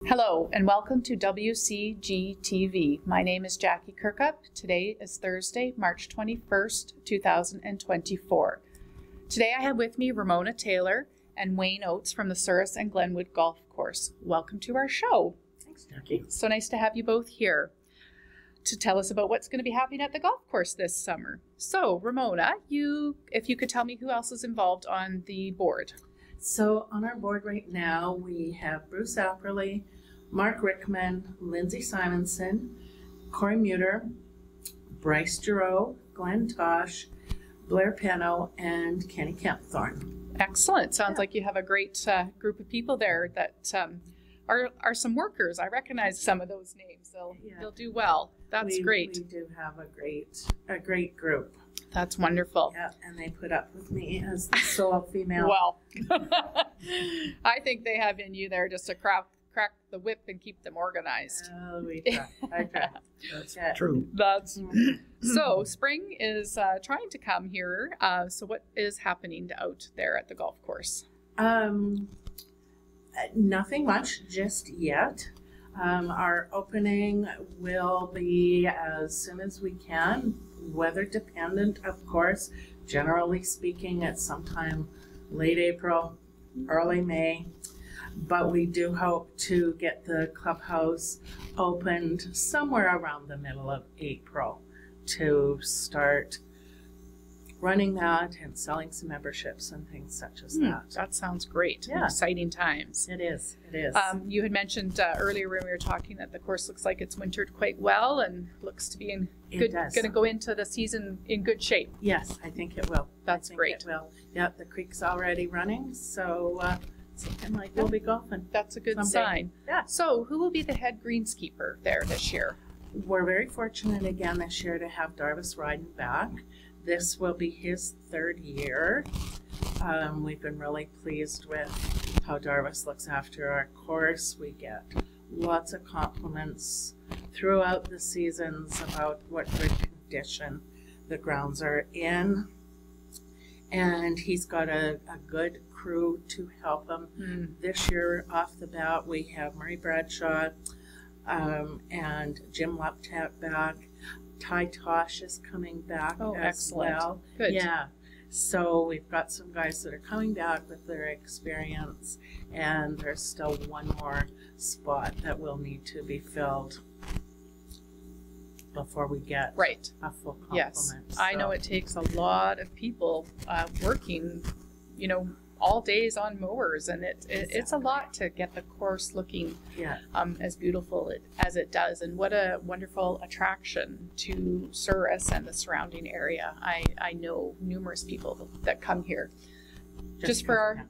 Hello and welcome to WCG-TV. My name is Jackie Kirkup. Today is Thursday, March 21st, 2024. Today I have with me Ramona Taylor and Wayne Oats from the Souris and Glenwood Golf Course. Welcome to our show. Thanks, Jackie. So nice to have you both here to tell us about what's going to be happening at the golf course this summer. So Ramona, if you could tell me who else is involved on the board. So on our board right now, we have Bruce Apperly, Mark Rickman, Lindsay Simonson, Corey Muter, Bryce Giroux, Glenn Tosh, Blair Peno, and Kenny Kempthorne. Excellent. Sounds like you have a great group of people there that are some workers. I recognize some of those names. They'll do well. That's great. We do have a great group. That's wonderful. Yeah, and they put up with me as the sole female. Well, I think they have in you there just to crack the whip and keep them organized. Oh, we try. I try. That's true. So spring is trying to come here. So what is happening out there at the golf course? Nothing much just yet. Our opening will be as soon as we can, weather dependent, of course. Generally speaking, it's sometime late April, early May. But we do hope to get the clubhouse opened somewhere around the middle of April to start running that and selling some memberships and things such as that. That sounds great. Yeah. Exciting times. It is. It is. You had mentioned earlier when we were talking that the course looks like it's wintered quite well and looks to be going to go into the season in good shape. Yes, I think it will. That's great. It will. Yep, the creek's already running, so it's looking like we'll be golfing. That's a good someday. sign. Yeah. So who will be the head greenskeeper there this year? We're very fortunate again this year to have Darvis riding back. This will be his third year. We've been really pleased with how Darvis looks after our course. We get lots of compliments throughout the seasons about what good condition the grounds are in. And he's got a good crew to help him. This year, off the bat, we have Murray Bradshaw and Jim Luptat back. Ty Tosh is coming back as well. Good. Yeah. So we've got some guys that are coming back with their experience, and there's still one more spot that will need to be filled before we get a full complement. Yes, so. I know it takes a lot of people working, all days on mowers, and it's a lot to get the course looking as beautiful as it does. And what a wonderful attraction to Souris and the surrounding area. I know numerous people that come here just for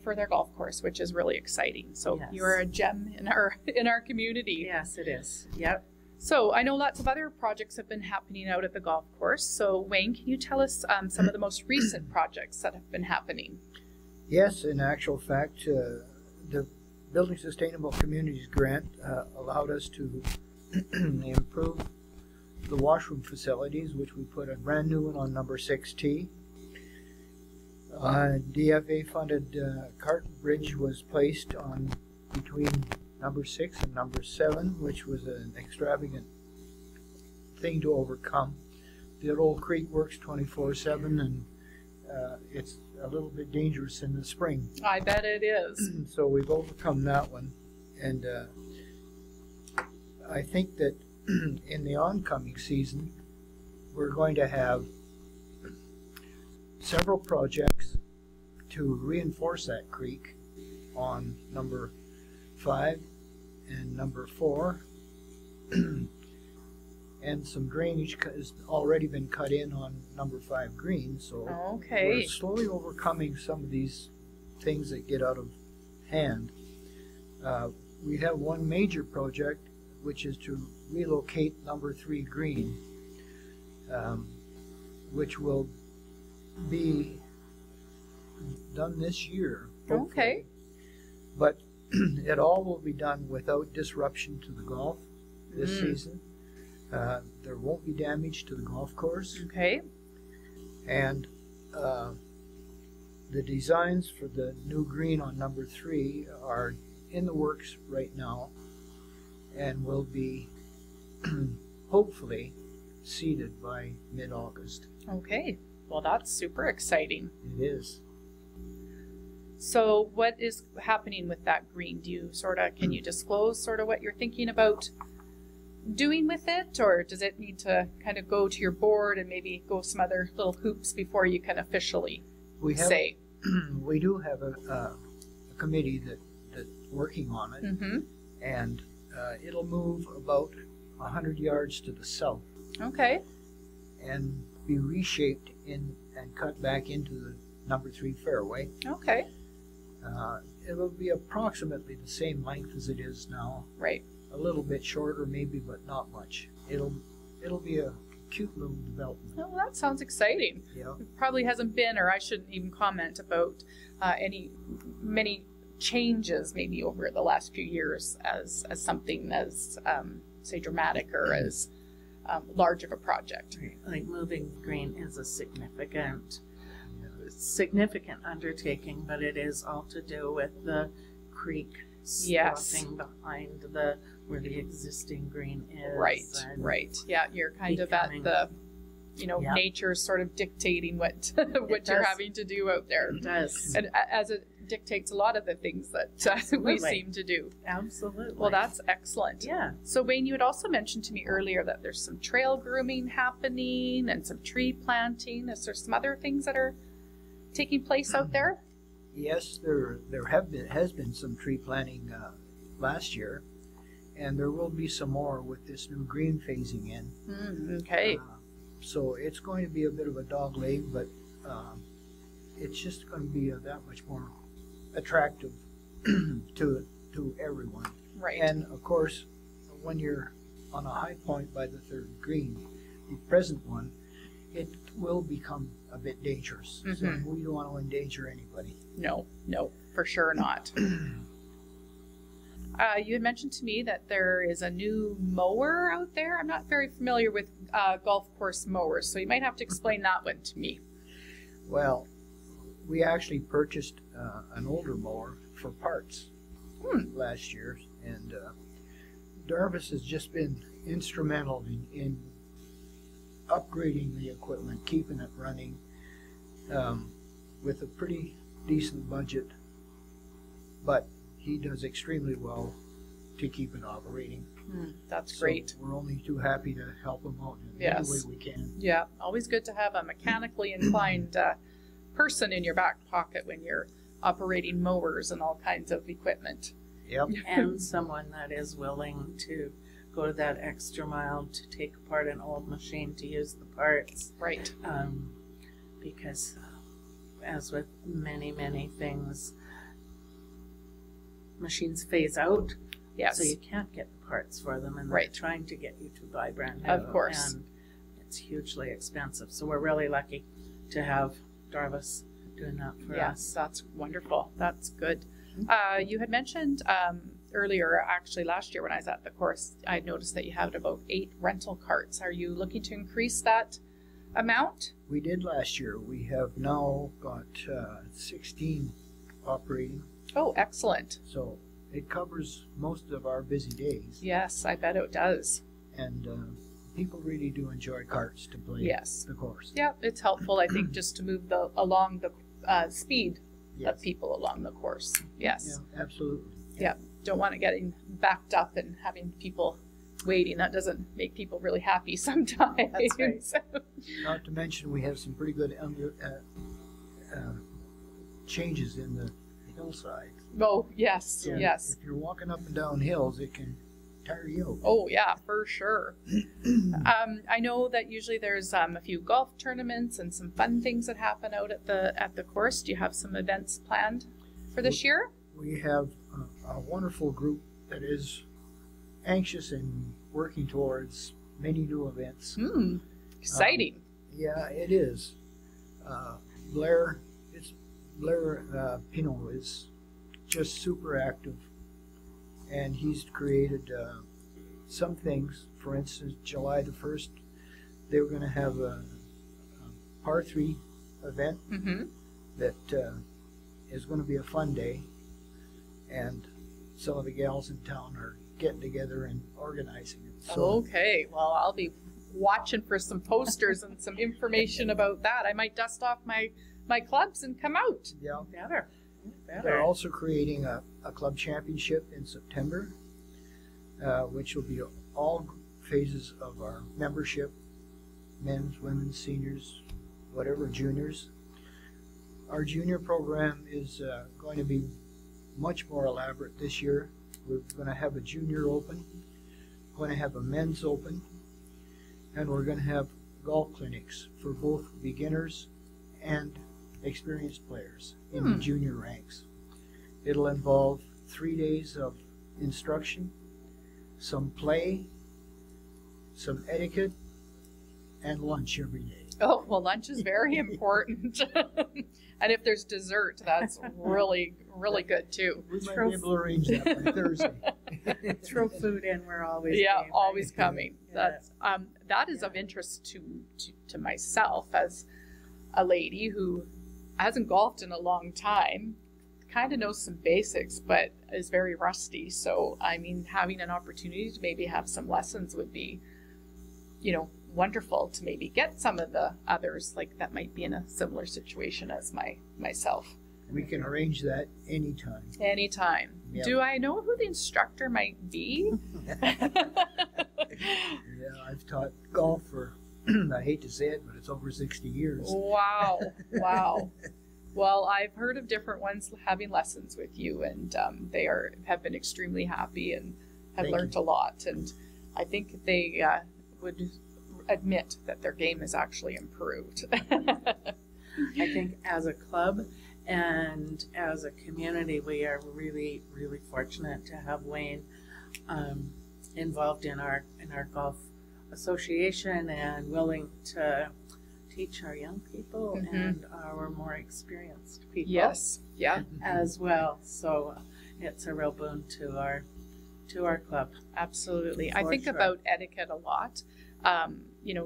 their golf course, which is really exciting. So you're a gem in our community. Yes, it is. Yep. So I know lots of other projects have been happening out at the golf course. So Wayne, can you tell us some of the most recent projects that have been happening? Yes, in actual fact, the Building Sustainable Communities grant allowed us to improve the washroom facilities, which we put a brand new one on number 6T. DFA funded cart bridge was placed on between number 6 and number 7, which was an extravagant thing to overcome. The old creek works 24/7, and it's a little bit dangerous in the spring. I bet it is. So we've overcome that one, and I think that in the oncoming season we're going to have several projects to reinforce that creek on number 5 and number 4. And some drainage has already been cut in on number 5 green, so we're slowly overcoming some of these things that get out of hand. We have one major project, which is to relocate number 3 green, which will be done this year, hopefully. But it all will be done without disruption to the golf this season. There won't be damage to the golf course. And the designs for the new green on number 3 are in the works right now and will be hopefully seeded by mid-August. Okay, well that's super exciting. It is. So what is happening with that green? Can you disclose sort of what you're thinking about doing with it, or does it need to kind of go to your board and maybe go some other little hoops before you can officially say? We do have a committee that's working on it, Mm-hmm. and it'll move about 100 yards to the south. Okay. And be reshaped and cut back into the number 3 fairway. Okay. It will be approximately the same length as it is now. Right. A little bit shorter maybe, but not much. It'll be a cute little development. Well, that sounds exciting. Yeah. It probably hasn't been, or I shouldn't even comment about many changes maybe over the last few years as something as say dramatic or as large of a project. Like moving green is a significant undertaking, but it is all to do with the creek sloughing behind where the existing green is. Right. Yeah, you're kind of at the, nature sort of dictating what you're having to do out there. It does. And as it dictates a lot of the things that we seem to do. Absolutely. Well, that's excellent. Yeah. So Wayne, you had also mentioned to me earlier that there's some trail grooming happening and some tree planting. Is there some other things that are taking place out there? Yes, there has been some tree planting last year, and there will be some more with this new green phasing in. Okay. So it's going to be a bit of a dog leg, but it's just going to be that much more attractive to everyone. Right. And of course, when you're on a high point by the 3rd green, the present one, it will become a bit dangerous. Mm-hmm. So we don't want to endanger anybody. No, for sure not. You had mentioned to me that there is a new mower out there. I'm not very familiar with golf course mowers, so you might have to explain that one to me. Well, we actually purchased an older mower for parts last year, and Darvis has just been instrumental in upgrading the equipment, keeping it running with a pretty decent budget, but he does extremely well to keep it operating. That's great. So we're only too happy to help him out in any way we can. Yeah, always good to have a mechanically inclined person in your back pocket when you're operating mowers and all kinds of equipment. Yep. And someone that is willing to go to that extra mile to take apart an old machine to use the parts. Right. Because as with many things, machines phase out. Yes. So you can't get the parts for them, and they're trying to get you to buy brand new. Of course. And it's hugely expensive. So we're really lucky to have Darvis doing that for us. Yes, that's wonderful. That's good. You had mentioned earlier, actually last year when I was at the course, I noticed that you had about 8 rental carts. Are you looking to increase that amount? We did last year. We have now got 16 operating. Oh, excellent. So it covers most of our busy days. Yes, I bet it does. And people really do enjoy carts to play the course. Yeah, it's helpful, I think, just to move along the speed of people along the course. Yes. Yeah, absolutely. Yeah, don't want to get backed up and having people waiting. That doesn't make people really happy sometimes. That's right. So. Not to mention we have some pretty good changes in the hillside. Oh, yes, So yes. if you're walking up and down hills, it can tire you out. Oh, yeah, for sure. I know that usually there's a few golf tournaments and some fun things that happen out at the course. Do you have some events planned for this year? We have a wonderful group that is anxious and working towards many new events. Exciting. Yeah, it is. Blair Pino is just super active, and he's created some things. For instance, July the 1st, they were going to have a par 3 event that is going to be a fun day, and some of the gals in town are getting together and organizing it. So, okay, well, I'll be watching for some posters and some information about that. I might dust off my clubs and come out. yeah. Better. They're also creating a club championship in September, which will be all phases of our membership, men's, women's, seniors, whatever, juniors. Our junior program is going to be much more elaborate this year. We're going to have a junior open, going to have a men's open, and we're going to have golf clinics for both beginners and experienced players in the junior ranks. It'll involve 3 days of instruction, some play, some etiquette, and lunch every day. Oh, well, lunch is very important. And if there's dessert, that's really, really good too. We might be able to arrange that by Thursday. Throw food in, we're always yeah, game, always right? coming. Yeah. That is of interest to myself as a lady who hasn't golfed in a long time, kind of knows some basics, but is very rusty. So, I mean, having an opportunity to maybe have some lessons would be, wonderful to maybe get some of the others like that might be in a similar situation as myself. We can arrange that anytime. Anytime. Yep. Do I know who the instructor might be? Yeah, I've taught golf for, I hate to say it, but it's over 60 years. Wow. Wow. Well, I've heard of different ones having lessons with you, and they have been extremely happy and have Thank learned you. a lot. And I think they would admit that their game is actually improved. I think as a club and as a community, we are really, really fortunate to have Wayne involved in our golf association and willing to teach our young people and our more experienced people. Yes. Yeah. As well. So it's a real boon to our club. Absolutely. I For think sure. about etiquette a lot.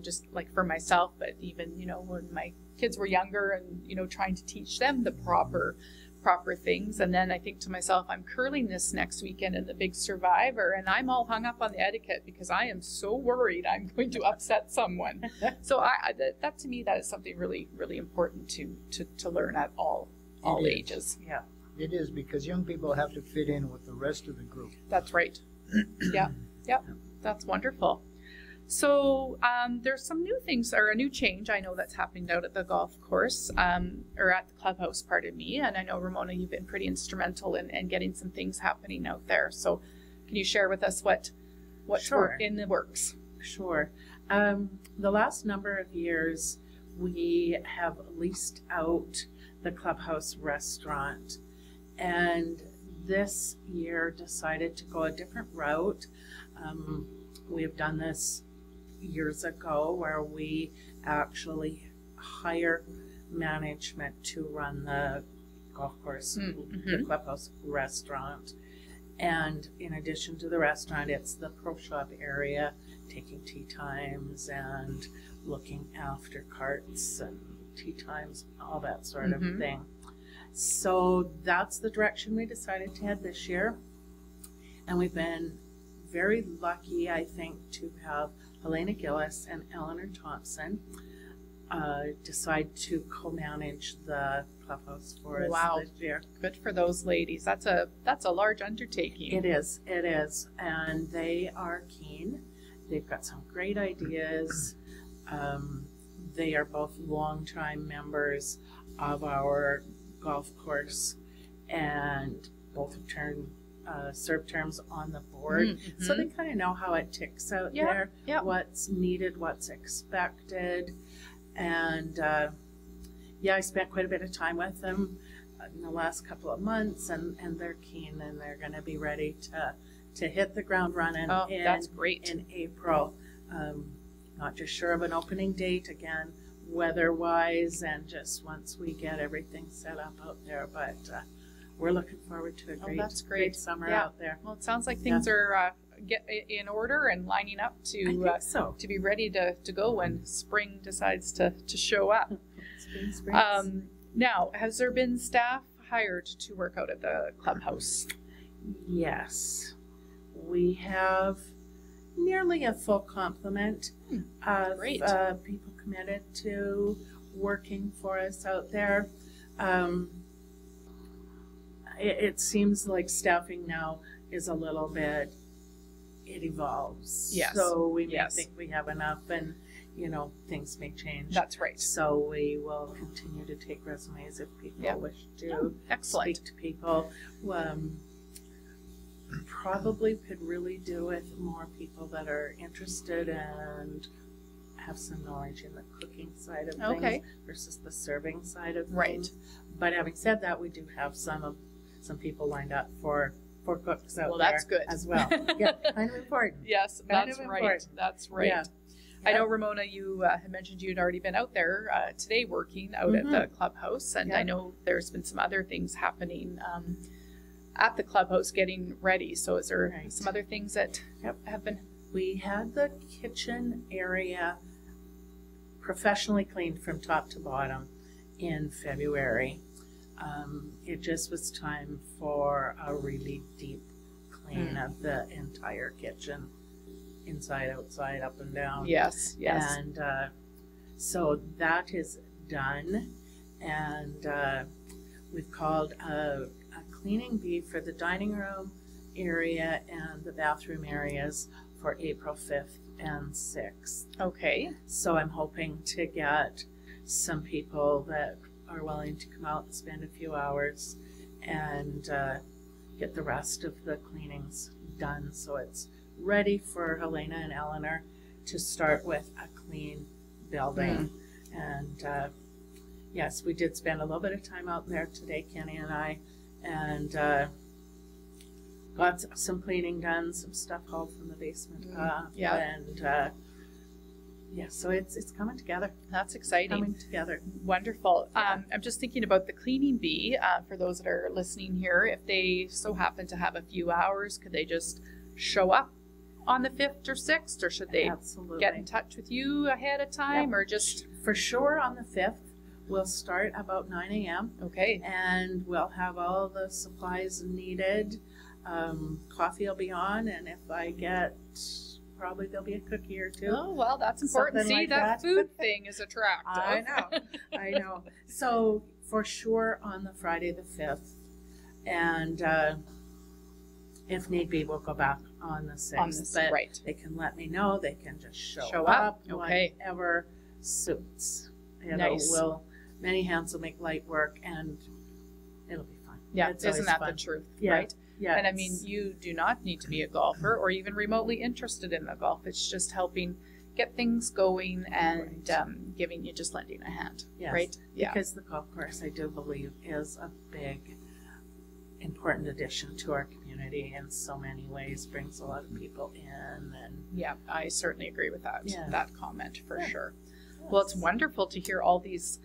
Just like for myself, but even, when my kids were younger and, trying to teach them the proper things. And then I think to myself, I'm curling this next weekend in the Big Survivor, and I'm all hung up on the etiquette because I am so worried I'm going to upset someone. So that to me, that is something really, really important to learn at all ages. Yeah. It is, because young people have to fit in with the rest of the group. That's right. Yeah. That's wonderful. So there's some new things, or a new change I know that's happening out at the golf course, or at the clubhouse, pardon me. And I know, Ramona, you've been pretty instrumental in getting some things happening out there. So can you share with us what's Sure. in the works? Sure. The last number of years, we have leased out the clubhouse restaurant, and this year decided to go a different route. We have done this years ago where we actually hire management to run the golf course, the clubhouse restaurant. And in addition to the restaurant, it's the pro shop area, taking tea times and looking after carts and tea times, all that sort of thing. So that's the direction we decided to head this year. And we've been very lucky, I think, to have Helena Gillis and Eleanor Thompson decide to co-manage the clubhouse for us this year. Good for those ladies. That's a large undertaking. It is, and they are keen. They've got some great ideas. They are both longtime members of our golf course, and both have served terms on the board, so they kind of know how it ticks out there, what's needed, what's expected, and I spent quite a bit of time with them in the last couple of months, and they're keen, and they're going to be ready to hit the ground running. That's great. In April. Not just sure of an opening date again, weather-wise, and just once we get everything set up out there, but we're looking forward to a great summer out there. Well, it sounds like things are get in order and lining up to be ready to go when spring decides to show up. Spring. Now, has there been staff hired to work out at the clubhouse? Yes. We have nearly a full complement of people committed to working for us out there. It seems like staffing now is a little bit, it evolves. Yes. So we may think we have enough, and things may change. That's right. So we will continue to take resumes if people wish to excellent. speak to people. Probably could really do with more people that are interested and have some knowledge in the cooking side of things versus the serving side of things. But having said that, we do have some people lined up for cooks out there that's good as well. Yeah, kind of important. Yes, that's right. Important. That's right. Yeah. I know, Ramona, you had mentioned you'd already been out there today working out at the clubhouse, and I know there's been some other things happening at the clubhouse getting ready. So is there some other things that have been? We had the kitchen area professionally cleaned from top to bottom in February. It just was time for a really deep clean of the entire kitchen, inside, outside, up and down. Yes. And so that is done, and we've called a cleaning bee for the dining room area and the bathroom areas for April 5th and 6th. Okay. So I'm hoping to get some people that are willing to come out and spend a few hours and get the rest of the cleanings done, so it's ready for Helena and Eleanor to start with a clean building. And yes, we did spend a little bit of time out there today, Kenny and I, and got some cleaning done, some stuff hauled from the basement up, and so it's coming together. That's exciting. Coming together. Wonderful. I'm just thinking about the cleaning bee. For those that are listening here, if they so happen to have a few hours, could they just show up on the 5th or 6th, or should they get in touch with you ahead of time, or just? For sure on the 5th. We'll start about 9 a.m. Okay. And we'll have all the supplies needed. Coffee will be on, and if I get, probably there'll be a cookie or two. Oh, well, that's important. See, that food thing is attractive. I know. So for sure on the Friday the 5th, and if need be, we'll go back on the 6th. But they can let me know. They can just show up. Whatever suits. Nice. Many hands will make light work, and it'll be fun. Yeah, isn't that the truth, right? Yeah. And I mean, you do not need to be a golfer or even remotely interested in the golf. It's just helping get things going and giving you, just lending a hand, right? Yeah. Because the golf course, I do believe, is a big, important addition to our community in so many ways. Brings a lot of people in, and I certainly agree with that. That comment for sure. Well, it's wonderful to hear all these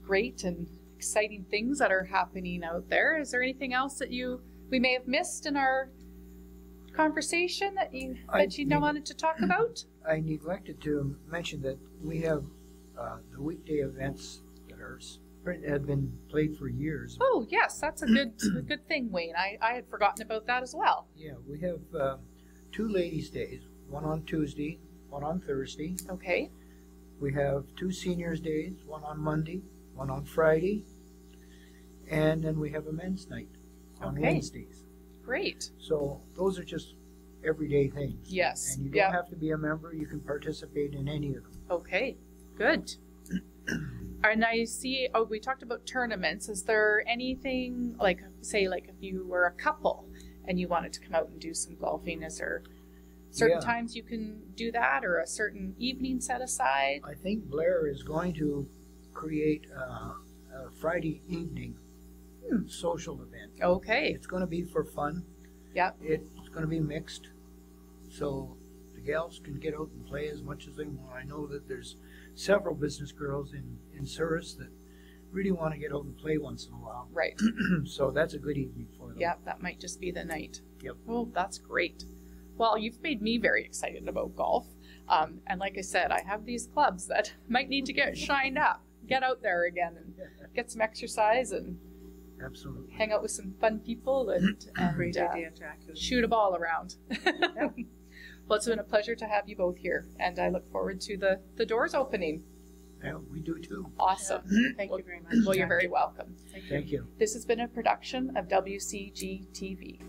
great and exciting things that are happening out there. Is there anything else that we may have missed in our conversation that you wanted to talk about? I neglected to mention that we have the weekday events that have been played for years. Oh yes, that's a good thing, Wayne. I had forgotten about that as well. Yeah, we have 2 ladies' days, one on Tuesday, one on Thursday. Okay. We have 2 seniors' days, one on Monday, one on Friday, and then we have a men's night on Wednesdays. Great. So those are just everyday things. Yes. And you don't have to be a member. You can participate in any of them. Okay, good. And I see, we talked about tournaments. Is there anything, like, say, like if you were a couple and you wanted to come out and do some golfing, is there certain times you can do that, or a certain evening set aside? I think Blair is going to create a Friday evening social event. Okay. It's going to be for fun. Yeah. It's going to be mixed, so the gals can get out and play as much as they want. I know that there's several business girls in Souris that really want to get out and play once in a while. Right. So that's a good evening for them. Yeah, that might just be the night. Yep. Well, that's great. Well, you've made me very excited about golf. And like I said, I have these clubs that might need to get shined up, get out there again and get some exercise and Absolutely. hang out with some fun people and Great idea, Jackie. shoot a ball around. Well, it's been a pleasure to have you both here, and I look forward to the doors opening. Yeah, we do too. Awesome. Yeah. Thank you very much. Well, you're very welcome. Thank you. This has been a production of WCG TV.